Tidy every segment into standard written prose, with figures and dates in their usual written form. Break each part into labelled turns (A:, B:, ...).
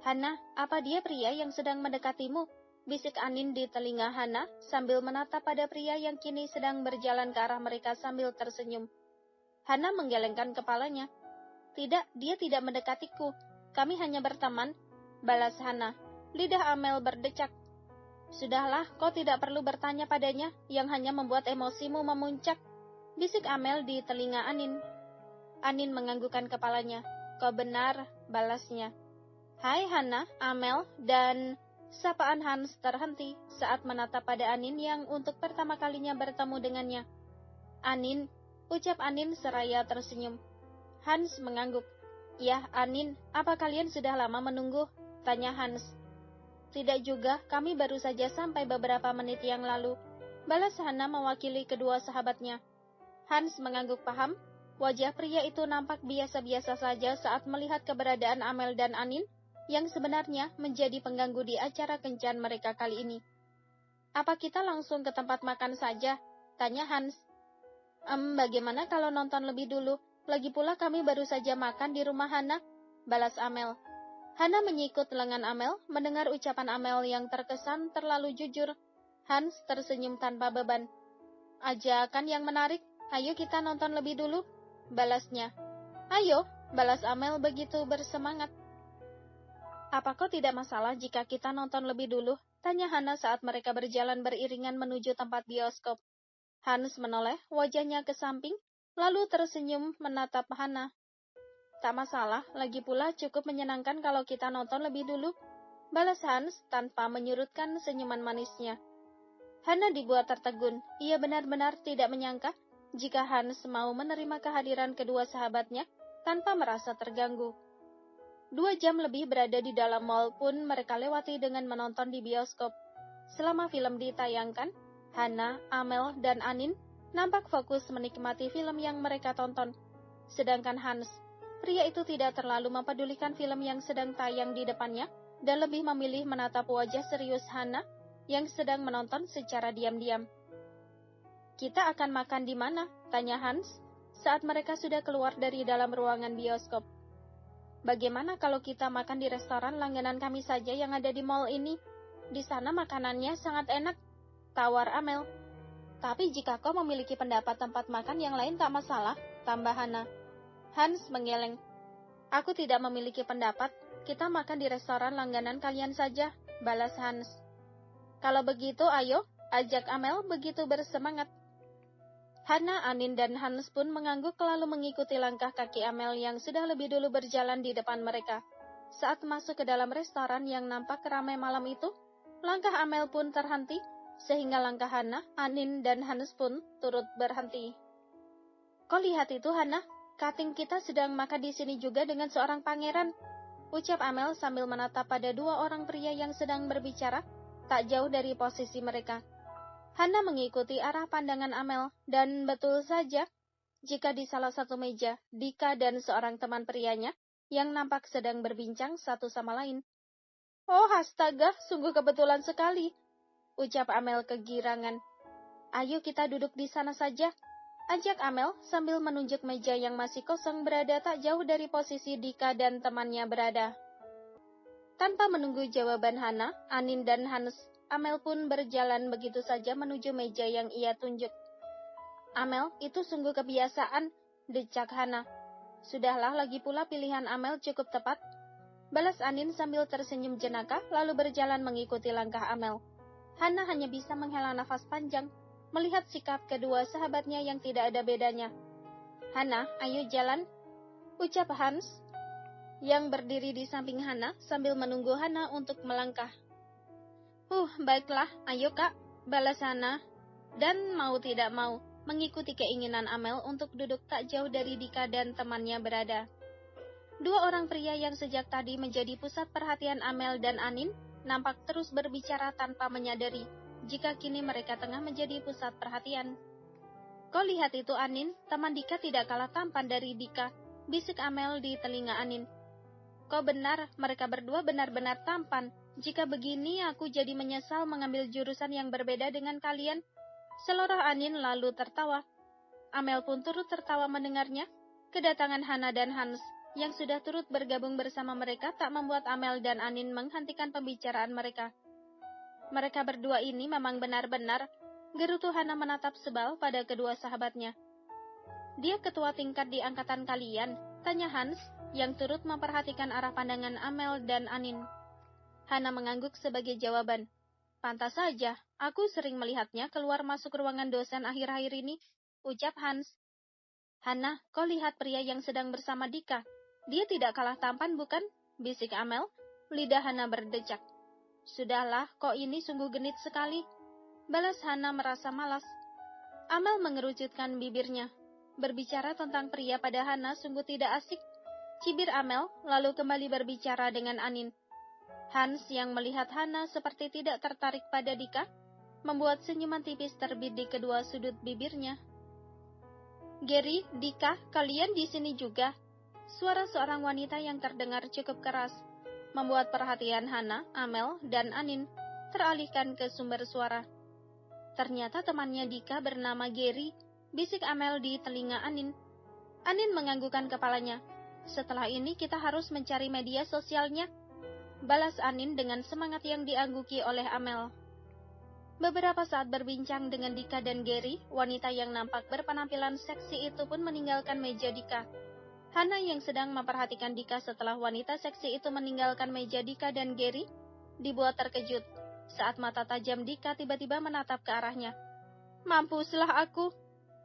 A: Hana, apa dia pria yang sedang mendekatimu? Bisik Anin di telinga Hana sambil menatap pada pria yang kini sedang berjalan ke arah mereka sambil tersenyum. Hana menggelengkan kepalanya. Tidak, dia tidak mendekatiku. Kami hanya berteman, balas Hana. Lidah Amel berdecak. Sudahlah, kau tidak perlu bertanya padanya, yang hanya membuat emosimu memuncak, bisik Amel di telinga Anin. Anin menganggukkan kepalanya. Kau benar, balasnya. Hai Hana, Amel, dan sapaan Hans terhenti saat menatap pada Anin yang untuk pertama kalinya bertemu dengannya. Anin, ucap Anin seraya tersenyum. Hans mengangguk. Ya, Anin, apa kalian sudah lama menunggu? Tanya Hans. Tidak juga, kami baru saja sampai beberapa menit yang lalu, balas Hana mewakili kedua sahabatnya. Hans mengangguk paham. Wajah pria itu nampak biasa-biasa saja saat melihat keberadaan Amel dan Anin, yang sebenarnya menjadi pengganggu di acara kencan mereka kali ini. Apa kita langsung ke tempat makan saja? Tanya Hans. Bagaimana kalau nonton lebih dulu? Lagi pula kami baru saja makan di rumah Hana, balas Amel. Hana menyikut lengan Amel, mendengar ucapan Amel yang terkesan terlalu jujur. Hans tersenyum tanpa beban. Ajakan yang menarik, ayo kita nonton lebih dulu, balasnya. Ayo, balas Amel begitu bersemangat. Apa kau tidak masalah jika kita nonton lebih dulu? Tanya Hana saat mereka berjalan beriringan menuju tempat bioskop. Hans menoleh wajahnya ke samping, lalu tersenyum menatap Hana. Tak masalah, lagi pula cukup menyenangkan kalau kita nonton lebih dulu, balas Hans tanpa menyurutkan senyuman manisnya. Hana dibuat tertegun. Ia benar-benar tidak menyangka jika Hans mau menerima kehadiran kedua sahabatnya tanpa merasa terganggu. 2 jam lebih berada di dalam mall pun mereka lewati dengan menonton di bioskop. Selama film ditayangkan, Hana, Amel, dan Anin nampak fokus menikmati film yang mereka tonton. Sedangkan Hans, pria itu tidak terlalu mempedulikan film yang sedang tayang di depannya dan lebih memilih menatap wajah serius Hana yang sedang menonton secara diam-diam. Kita akan makan di mana? Tanya Hans saat mereka sudah keluar dari dalam ruangan bioskop. Bagaimana kalau kita makan di restoran langganan kami saja yang ada di mall ini? Di sana makanannya sangat enak, tawar Amel. Tapi jika kau memiliki pendapat tempat makan yang lain tak masalah, tambah Hana. Hans menggeleng. Aku tidak memiliki pendapat, kita makan di restoran langganan kalian saja, balas Hans. Kalau begitu ayo, ajak Amel begitu bersemangat. Hana, Anin, dan Hans pun mengangguk lalu mengikuti langkah kaki Amel yang sudah lebih dulu berjalan di depan mereka. Saat masuk ke dalam restoran yang nampak ramai malam itu, langkah Amel pun terhenti, sehingga langkah Hana, Anin, dan Hans pun turut berhenti. Kau lihat itu, Hana? Kating kita sedang makan di sini juga dengan seorang pangeran, ucap Amel sambil menatap pada 2 orang pria yang sedang berbicara, tak jauh dari posisi mereka. Hana mengikuti arah pandangan Amel, dan betul saja, jika di salah satu meja, Dika dan seorang teman prianya, yang nampak sedang berbincang satu sama lain. Oh astaga, sungguh kebetulan sekali, ucap Amel kegirangan. Ayo kita duduk di sana saja, ajak Amel sambil menunjuk meja yang masih kosong berada tak jauh dari posisi Dika dan temannya berada. Tanpa menunggu jawaban Hana, Anin, dan Hans, Amel pun berjalan begitu saja menuju meja yang ia tunjuk. Amel, itu sungguh kebiasaan, decak Hana. Sudahlah, lagi pula pilihan Amel cukup tepat, balas Anin sambil tersenyum jenaka lalu berjalan mengikuti langkah Amel. Hana hanya bisa menghela nafas panjang, melihat sikap kedua sahabatnya yang tidak ada bedanya. Hana, ayo jalan, ucap Hans, yang berdiri di samping Hana sambil menunggu Hana untuk melangkah. Baiklah, ayo kak, balas Hana, dan mau tidak mau, mengikuti keinginan Amel untuk duduk tak jauh dari Dika dan temannya berada. 2 orang pria yang sejak tadi menjadi pusat perhatian Amel dan Anin, nampak terus berbicara tanpa menyadari, jika kini mereka tengah menjadi pusat perhatian. Kau lihat itu Anin, teman Dika tidak kalah tampan dari Dika, bisik Amel di telinga Anin. Kau benar, mereka berdua benar-benar tampan. Jika begini, aku jadi menyesal mengambil jurusan yang berbeda dengan kalian. Seloroh Anin lalu tertawa. Amel pun turut tertawa mendengarnya. Kedatangan Hana dan Hans yang sudah turut bergabung bersama mereka tak membuat Amel dan Anin menghentikan pembicaraan mereka. Mereka berdua ini memang benar-benar, gerutu Hana menatap sebal pada kedua sahabatnya. Dia ketua tingkat di angkatan kalian, tanya Hans, yang turut memperhatikan arah pandangan Amel dan Anin. Hana mengangguk sebagai jawaban. Pantas saja, aku sering melihatnya keluar masuk ruangan dosen akhir-akhir ini, ucap Hans. Hana, kau lihat pria yang sedang bersama Dika. Dia tidak kalah tampan bukan? Bisik Amel. Lidah Hana berdecak. Sudahlah, kau ini sungguh genit sekali. Balas Hana merasa malas. Amel mengerucutkan bibirnya. Berbicara tentang pria pada Hana sungguh tidak asik. Cibir Amel, lalu kembali berbicara dengan Anin. Hans yang melihat Hana seperti tidak tertarik pada Dika, membuat senyuman tipis terbit di kedua sudut bibirnya. Gary, Dika, kalian di sini juga. Suara seorang wanita yang terdengar cukup keras, membuat perhatian Hana, Amel, dan Anin teralihkan ke sumber suara. Ternyata temannya Dika bernama Gary, bisik Amel di telinga Anin. Anin menganggukkan kepalanya. Setelah ini kita harus mencari media sosialnya, balas Anin dengan semangat yang diangguki oleh Amel. Beberapa saat berbincang dengan Dika dan Gary, wanita yang nampak berpenampilan seksi itu pun meninggalkan meja Dika. Hana yang sedang memperhatikan Dika setelah wanita seksi itu meninggalkan meja Dika dan Gary, dibuat terkejut saat mata tajam Dika tiba-tiba menatap ke arahnya. Mampuslah aku.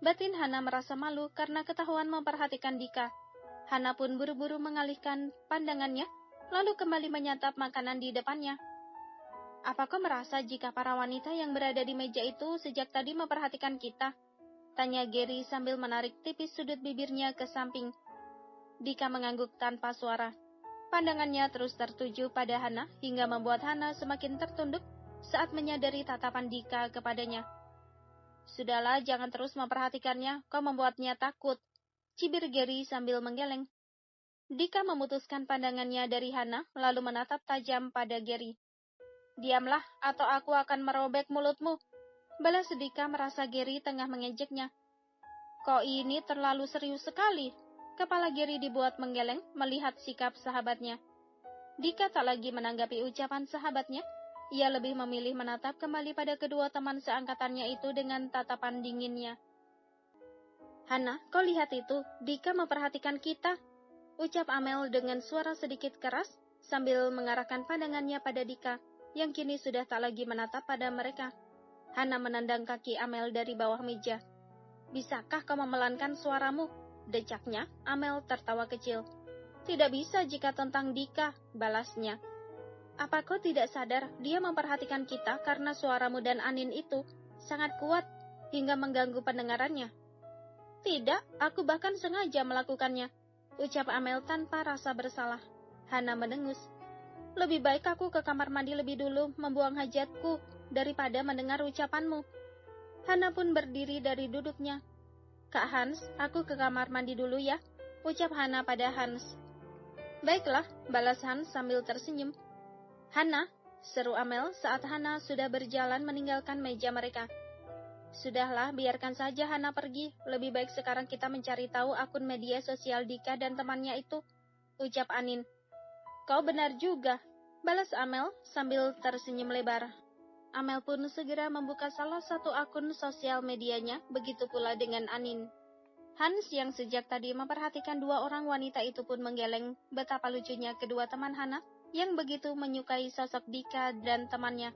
A: Batin Hana merasa malu karena ketahuan memperhatikan Dika. Hana pun buru-buru mengalihkan pandangannya, lalu kembali menyantap makanan di depannya. Apa kau merasa jika para wanita yang berada di meja itu sejak tadi memperhatikan kita? Tanya Gary sambil menarik tipis sudut bibirnya ke samping. Dika mengangguk tanpa suara. Pandangannya terus tertuju pada Hana hingga membuat Hana semakin tertunduk saat menyadari tatapan Dika kepadanya. Sudahlah, jangan terus memperhatikannya, kau membuatnya takut. Cibir Gary sambil menggeleng. Dika memutuskan pandangannya dari Hana lalu menatap tajam pada Gary. Diamlah, atau aku akan merobek mulutmu. Balas Dika merasa Gary tengah mengejeknya. Kau ini terlalu serius sekali. Kepala Gary dibuat menggeleng melihat sikap sahabatnya. Dika tak lagi menanggapi ucapan sahabatnya. Ia lebih memilih menatap kembali pada kedua teman seangkatannya itu dengan tatapan dinginnya. Hana, kau lihat itu, Dika memperhatikan kita. Ucap Amel dengan suara sedikit keras sambil mengarahkan pandangannya pada Dika, yang kini sudah tak lagi menatap pada mereka. Hana menendang kaki Amel dari bawah meja. Bisakah kau memelankan suaramu? Dejaknya. Amel tertawa kecil. Tidak bisa jika tentang Dika, balasnya. Apa kau tidak sadar dia memperhatikan kita karena suaramu dan Anin itu sangat kuat hingga mengganggu pendengarannya? Tidak, aku bahkan sengaja melakukannya, ucap Amel tanpa rasa bersalah. Hana mendengus. Lebih baik aku ke kamar mandi lebih dulu membuang hajatku daripada mendengar ucapanmu. Hana pun berdiri dari duduknya. Kak Hans, aku ke kamar mandi dulu ya, ucap Hana pada Hans. Baiklah, balas Hans sambil tersenyum. Hana, seru Amel saat Hana sudah berjalan meninggalkan meja mereka. Sudahlah, biarkan saja Hana pergi. Lebih baik sekarang kita mencari tahu akun media sosial Dika dan temannya itu, ucap Anin. Kau benar juga, balas Amel sambil tersenyum lebar. Amel pun segera membuka salah satu akun sosial medianya, begitu pula dengan Anin. Hans yang sejak tadi memperhatikan dua orang wanita itu pun menggeleng betapa lucunya kedua teman Hana yang begitu menyukai sosok Dika dan temannya.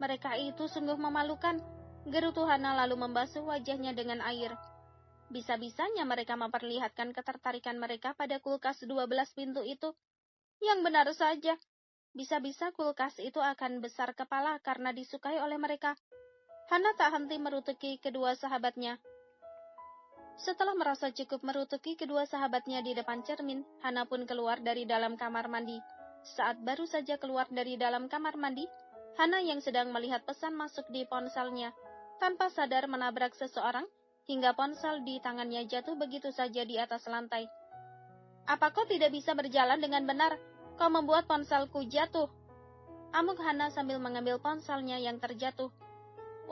A: Mereka itu sungguh memalukan, gerutu Hana lalu membasuh wajahnya dengan air. Bisa-bisanya mereka memperlihatkan ketertarikan mereka pada kulkas 12 pintu itu. Yang benar saja, bisa-bisa kulkas itu akan besar kepala karena disukai oleh mereka. Hana tak henti merutuki kedua sahabatnya. Setelah merasa cukup merutuki kedua sahabatnya di depan cermin, Hana pun keluar dari dalam kamar mandi. Saat baru saja keluar dari dalam kamar mandi, Hana yang sedang melihat pesan masuk di ponselnya, tanpa sadar menabrak seseorang, hingga ponsel di tangannya jatuh begitu saja di atas lantai. Apa kau tidak bisa berjalan dengan benar? Kau membuat ponselku jatuh. Amuk Hana sambil mengambil ponselnya yang terjatuh.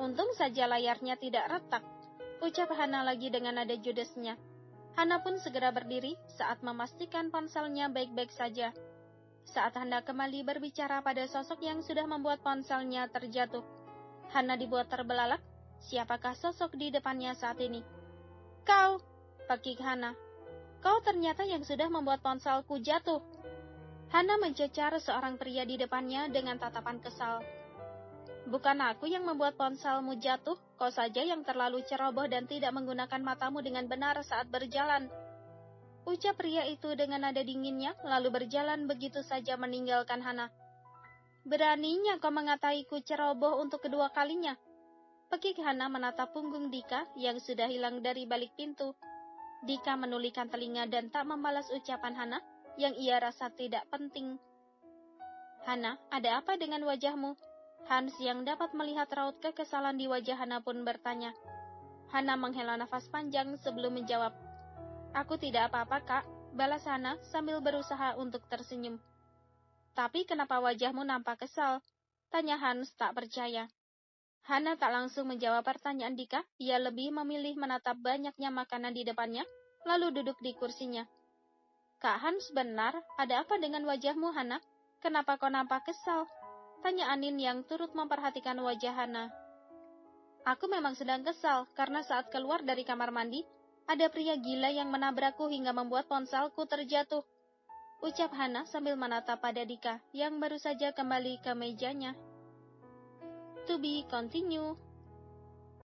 A: Untung saja layarnya tidak retak, ucap Hana lagi dengan nada judesnya. Hana pun segera berdiri saat memastikan ponselnya baik-baik saja. Saat Hana kembali berbicara pada sosok yang sudah membuat ponselnya terjatuh, Hana dibuat terbelalak. Siapakah sosok di depannya saat ini? Kau, pekik Hana. Kau ternyata yang sudah membuat ponselku jatuh. Hana mencecar seorang pria di depannya dengan tatapan kesal. Bukan aku yang membuat ponselmu jatuh, kau saja yang terlalu ceroboh dan tidak menggunakan matamu dengan benar saat berjalan. Ucap pria itu dengan nada dinginnya, lalu berjalan begitu saja meninggalkan Hana. Beraninya kau mengataiku ceroboh untuk kedua kalinya. Pekik Hana menatap punggung Dika yang sudah hilang dari balik pintu. Dika menulikan telinga dan tak membalas ucapan Hana yang ia rasa tidak penting. Hana, ada apa dengan wajahmu? Hans yang dapat melihat raut kekesalan di wajah Hana pun bertanya. Hana menghela nafas panjang sebelum menjawab. Aku tidak apa-apa, Kak, balas Hana sambil berusaha untuk tersenyum. Tapi kenapa wajahmu nampak kesal? Tanya Hans tak percaya. Hana tak langsung menjawab pertanyaan Dika, ia lebih memilih menatap banyaknya makanan di depannya, lalu duduk di kursinya. Kak Hans benar, ada apa dengan wajahmu, Hana? Kenapa kau nampak kesal? Tanya Anin yang turut memperhatikan wajah Hana. Aku memang sedang kesal, karena saat keluar dari kamar mandi, ada pria gila yang menabrakku hingga membuat ponselku terjatuh. Ucap Hana sambil menatap pada Dika yang baru saja kembali ke mejanya. To be continue.